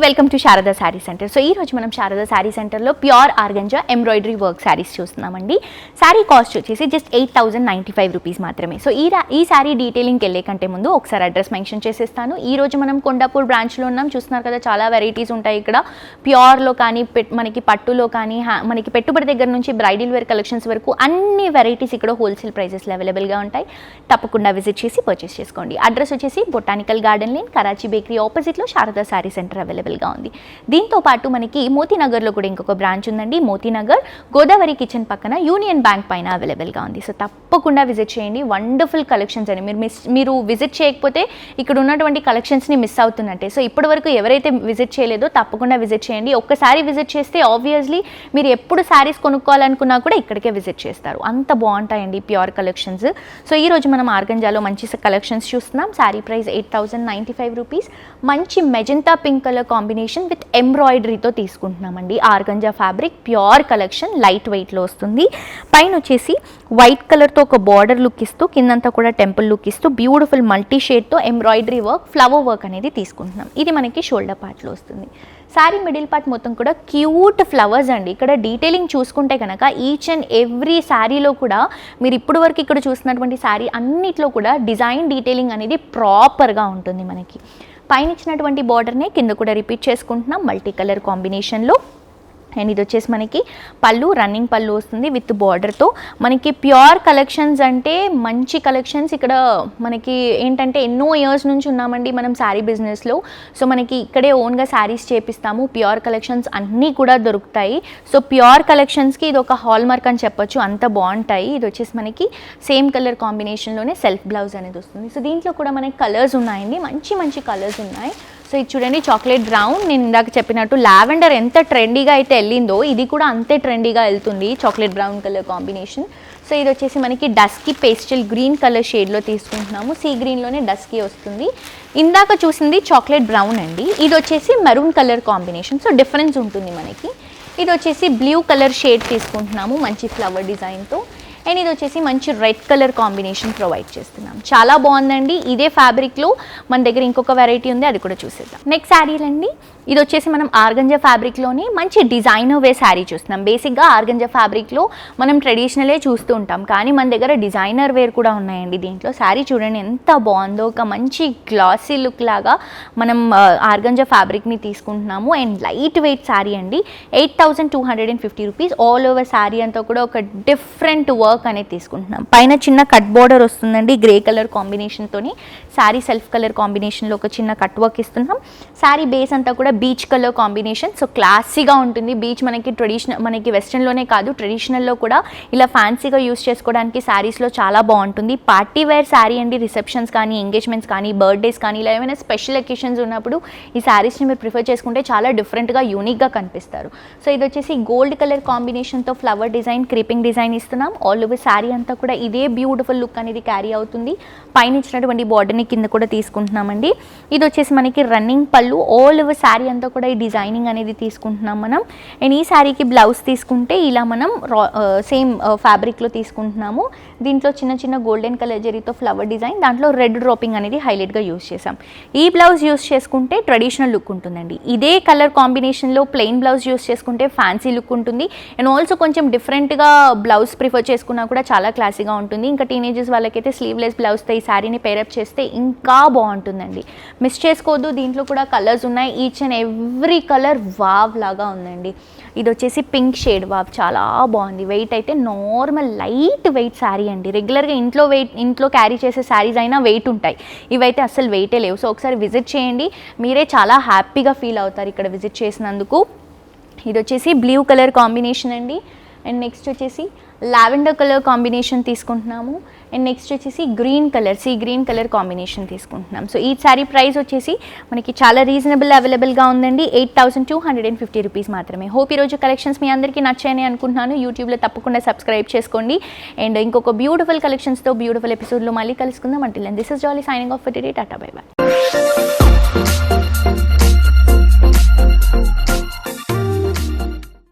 Welcome to Sharada sari centre. So ఈ రోజు మనం శారదా శారీ సెంటర్లో pure organza embroidery work saris చూస్తున్నామండి. శారీ కాస్ట్ వచ్చేసి జస్ట్ 8,095 రూపీస్ మాత్రమే. సో ఈ శారీ డీటెయిలింగ్కి వెళ్ళే కంటే ముందు ఒకసారి అడ్రస్ మెన్షన్ చేసేస్తాను. ఈ రోజు మనం కొండాపూర్ బ్రాంచ్లో ఉన్నాం. చూస్తున్నారు కదా, చాలా వెరైటీస్ ఉంటాయి ఇక్కడ. ప్యూర్లో కానీ మనకి పట్టులో కానీ మనకి పెట్టుబడి దగ్గర నుంచి బ్రైడల్ వేర్ కలెక్షన్స్ వరకు అన్ని వెరైటీస్ ఇక్కడ హోల్సేల్ ప్రైజెస్లో అవైలబుల్గా ఉంటాయి. తప్పకుండా విజిట్ చేసి పర్చేస్ చేసుకోండి. అడ్రస్ వచ్చేసి botanical garden lane, Karachi bakery ఆపోజిట్లో శారదా శారీ సెంటర్ అవైలబుల్గా ఉంది. దీంతో పాటు మనకి మోతీనగర్లో కూడా ఇంకొక బ్రాంచ్ ఉందండి. మోతీనగర్ గోదావరి కిచెన్ పక్కన యూనియన్ బ్యాంక్ పైన అవైలబుల్గా ఉంది. సో తప్పకుండా విజిట్ చేయండి. వండర్ఫుల్ కలెక్షన్స్ అని మీరు విజిట్ చేయకపోతే ఇక్కడ ఉన్నటువంటి కలెక్షన్స్ని మిస్ అవుతున్నట్టే. సో ఇప్పటి వరకు ఎవరైతే విజిట్ చేయలేదో తప్పకుండా విజిట్ చేయండి. ఒక్కసారి విజిట్ చేస్తే ఆబ్వియస్లీ మీరు ఎప్పుడు శారీస్ కొనుక్కోవాలనుకున్నా కూడా ఇక్కడికే విజిట్ చేస్తారు. అంత బాగుంటాయండి ప్యూర్ కలెక్షన్స్. సో ఈరోజు మనం ఆర్గంజాలో మంచి కలెక్షన్స్ చూస్తున్నాం. Sari price 8,095 rupees. మంచి magenta pink colour combination with ఎంబ్రాయిడరీతో తీసుకుంటున్నామండి. Organza fabric pure collection, light వెయిట్లో వస్తుంది. పైన వచ్చేసి వైట్ కలర్తో ఒక బార్డర్ లుక్ ఇస్తూ, కిందంతా కూడా టెంపుల్ లుక్ ఇస్తూ బ్యూటిఫుల్ మల్టీ షేడ్తో ఎంబ్రాయిడరీ వర్క్, ఫ్లవర్ వర్క్ అనేది తీసుకుంటున్నాం. ఇది మనకి షోల్డర్ పార్ట్లో వస్తుంది. శారీ మిడిల్ పార్ట్ మొత్తం కూడా క్యూట్ ఫ్లవర్స్ అండి. ఇక్కడ డీటెయిలింగ్ చూసుకుంటే కనుక ఈచ్ అండ్ ఎవ్రీ శారీలో కూడా మీరు ఇప్పుడు వరకు ఇక్కడ చూసినటువంటి శారీ అన్నిట్లో కూడా డిజైన్ డీటెయిలింగ్ అనేది ప్రాపర్గా ఉంటుంది. మనకి పైన ఇచ్చినటువంటి బార్డర్నే కింద కూడా రిపీట్ చేసుకుంటున్నాం మల్టీ కలర్ కాంబినేషన్లో. అండ్ ఇది వచ్చేసి మనకి పళ్ళు, రన్నింగ్ పళ్ళు వస్తుంది విత్ బార్డర్తో. మనకి ప్యూర్ కలెక్షన్స్ అంటే మంచి కలెక్షన్స్. ఇక్కడ మనకి ఏంటంటే ఎన్నో ఇయర్స్ నుంచి ఉన్నామండి మనం శారీ బిజినెస్లో. సో మనకి ఇక్కడే ఓన్గా శారీస్ చేపిస్తాము. ప్యూర్ కలెక్షన్స్ అన్నీ కూడా దొరుకుతాయి. సో ప్యూర్ కలెక్షన్స్కి ఇది ఒక హాల్ మార్క్ అని చెప్పొచ్చు, అంత బాగుంటాయి. ఇది వచ్చేసి మనకి సేమ్ కలర్ కాంబినేషన్లోనే సెల్ఫ్ బ్లౌజ్ అనేది వస్తుంది. సో దీంట్లో కూడా మనకి కలర్స్ ఉన్నాయండి, మంచి మంచి కలర్స్ ఉన్నాయి. సో ఇది చూడండి, చాక్లెట్ బ్రౌన్. నేను ఇందాక చెప్పినట్టు లావెండర్ ఎంత ట్రెండీగా అయితే వెళ్ళిందో ఇది కూడా అంతే ట్రెండీగా వెళ్తుంది, chocolate brown colour combination. So ఇది వచ్చేసి మనకి డస్కీ పేస్టల్ గ్రీన్ కలర్ షేడ్లో తీసుకుంటున్నాము. సీ గ్రీన్లోనే డస్కీ వస్తుంది. ఇందాక చూసింది చాక్లెట్ బ్రౌన్ అండి, ఇది వచ్చేసి maroon colour combination. So difference ఉంటుంది మనకి. ఇది వచ్చేసి బ్లూ కలర్ షేడ్ తీసుకుంటున్నాము మంచి ఫ్లవర్ డిజైన్తో. అండ్ ఇది వచ్చేసి మంచి రెడ్ కలర్ కాంబినేషన్ ప్రొవైడ్ చేస్తున్నాం. చాలా బాగుందండి. ఇదే ఫ్యాబ్రిక్లో మన దగ్గర ఇంకొక వెరైటీ ఉంది, అది కూడా చూసేద్దాం. నెక్స్ట్ శారీలండి, ఇది వచ్చేసి మనం ఆర్గంజా ఫ్యాబ్రిక్లోనే మంచి డిజైనర్ వే శారీ చూస్తున్నాం. బేసిక్గా ఆర్గంజా ఫ్యాబ్రిక్లో మనం ట్రెడిషనలే చూస్తూ ఉంటాం, కానీ మన దగ్గర డిజైనర్ వేర్ కూడా ఉన్నాయండి. దీంట్లో శారీ చూడండి ఎంత బాగుందో, ఒక మంచి గ్లాసీ లుక్ లాగా మనం ఆర్గంజా ఫ్యాబ్రిక్ని తీసుకుంటున్నాము. అండ్ లైట్ వెయిట్ శారీ అండి. 8,250 రూపీస్. ఆల్ ఓవర్ శారీ అంతా కూడా ఒక డిఫరెంట్ వర్క్ అనేది తీసుకుంటున్నాం. పైన చిన్న కట్ బోర్డర్ వస్తుందండి గ్రే కలర్ కాంబినేషన్తోని. శారీ సెల్ఫ్ కలర్ కాంబినేషన్లో ఒక చిన్న కట్ వర్క్ ఇస్తున్నాం. శారీ బేస్ అంతా కూడా బీచ్ కలర్ కాంబినేషన్. సో క్లాసీగా ఉంటుంది. బీచ్ మనకి మనకి వెస్ట్రన్లోనే కాదు, ట్రెడిషనల్లో కూడా ఇలా ఫ్యాన్సీగా యూస్ చేసుకోవడానికి శారీస్లో చాలా బాగుంటుంది. పార్టీ వేర్ శారీ అండి. రిసెప్షన్స్ కానీ, ఎంగేజ్మెంట్స్ కానీ, బర్త్డేస్ కానీ, ఇలా ఏమైనా స్పెషల్ అకేషన్స్ ఉన్నప్పుడు ఈ శారీస్ని మీరు ప్రిఫర్ చేసుకుంటే చాలా డిఫరెంట్గా, యూనిక్గా కనిపిస్తారు. సో ఇది వచ్చేసి గోల్డ్ కలర్ కాంబినేషన్తో ఫ్లవర్ డిజైన్, క్రీపింగ్ డిజైన్ ఇస్తున్నాం. ఆల్ ఓవర్ శారీ అంతా కూడా ఇదే బ్యూటిఫుల్ లుక్ అనేది క్యారీ అవుతుంది. పైన ఇచ్చినటువంటి బార్డర్ని కింద కూడా తీసుకుంటున్నామండి. ఇది వచ్చేసి మనకి రన్నింగ్ పళ్ళు. ఆల్ ఓవర్ శారీ అంతా కూడా ఈ డిజైనింగ్ అనేది తీసుకుంటున్నాం మనం. అండ్ ఈ శారీకి బ్లౌజ్ తీసుకుంటే ఇలా మనం సేమ్ ఫ్యాబ్రిక్లో తీసుకుంటున్నాము. దీంట్లో చిన్న చిన్న గోల్డెన్ కలర్ జరీతో ఫ్లవర్ డిజైన్, దాంట్లో రెడ్ డ్రాపింగ్ అనేది హైలైట్గా యూస్ చేసాం. ఈ బ్లౌజ్ యూస్ చేసుకుంటే ట్రెడిషనల్ లుక్ ఉంటుందండి. ఇదే కలర్ కాంబినేషన్లో ప్లెయిన్ బ్లౌజ్ యూస్ చేసుకుంటే ఫ్యాన్సీ లుక్ ఉంటుంది. అండ్ ఆల్సో కొంచెం డిఫరెంట్గా బ్లౌజ్ ప్రిఫర్ చేసుకున్నా కూడా చాలా క్లాసీగా ఉంటుంది. ఇంకా టీనేజర్స్ వాళ్ళకైతే స్లీవ్లెస్ బ్లౌజ్తో ఈ శారీని పేరప్ చేస్తే ఇంకా బాగుంటుందండి. మిస్ చేసుకోవద్దు. దీంట్లో కూడా కలర్స్ ఉన్నాయి. Each and every colour wow లాగా ఉందండి. ఇది వచ్చేసి పింక్ షేడ్ వావ్, చాలా బాగుంది. వెయిట్ అయితే నార్మల్ లైట్ వెయిట్ శారీ అండి. రెగ్యులర్గా ఇంట్లో క్యారీ చేసే శారీస్ అయినా వెయిట్ ఉంటాయి, ఇవైతే అస్సలు వెయిటే లేవు. సో ఒకసారి విజిట్ చేయండి, మీరే చాలా హ్యాపీగా ఫీల్ అవుతారు ఇక్కడ విజిట్ చేసినందుకు. ఇది వచ్చేసి బ్లూ కలర్ కాంబినేషన్ అండి. అండ్ నెక్స్ట్ వచ్చేసి లావెండర్ కలర్ కాంబినేషన్ తీసుకుంటున్నాము. అండ్ నెక్స్ట్ వచ్చేసి green colour, sea green colour combination తీసుకుంటున్నాం. సో ఈ శారీ ప్రైస్ వచ్చేసి మనకి చాలా రీజనబుల్ అవైలబుల్గా ఉందండి. 8,250 రూపీస్ మాత్రమే. హోప్ ఈరోజు కలెక్షన్స్ మీ అందరికీ నచ్చాయని అనుకుంటున్నాను. యూట్యూబ్లో తప్పకుండా సబ్స్క్రైబ్ చేసుకోండి. అండ్ ఇంకొక బ్యూటిఫుల్ కలెక్షన్స్తో బ్యూటిఫుల్ ఎపిసోడ్లో మళ్ళీ కలుసుకుందాం. Until then this is Jolly signing off for today. Tata, bye by.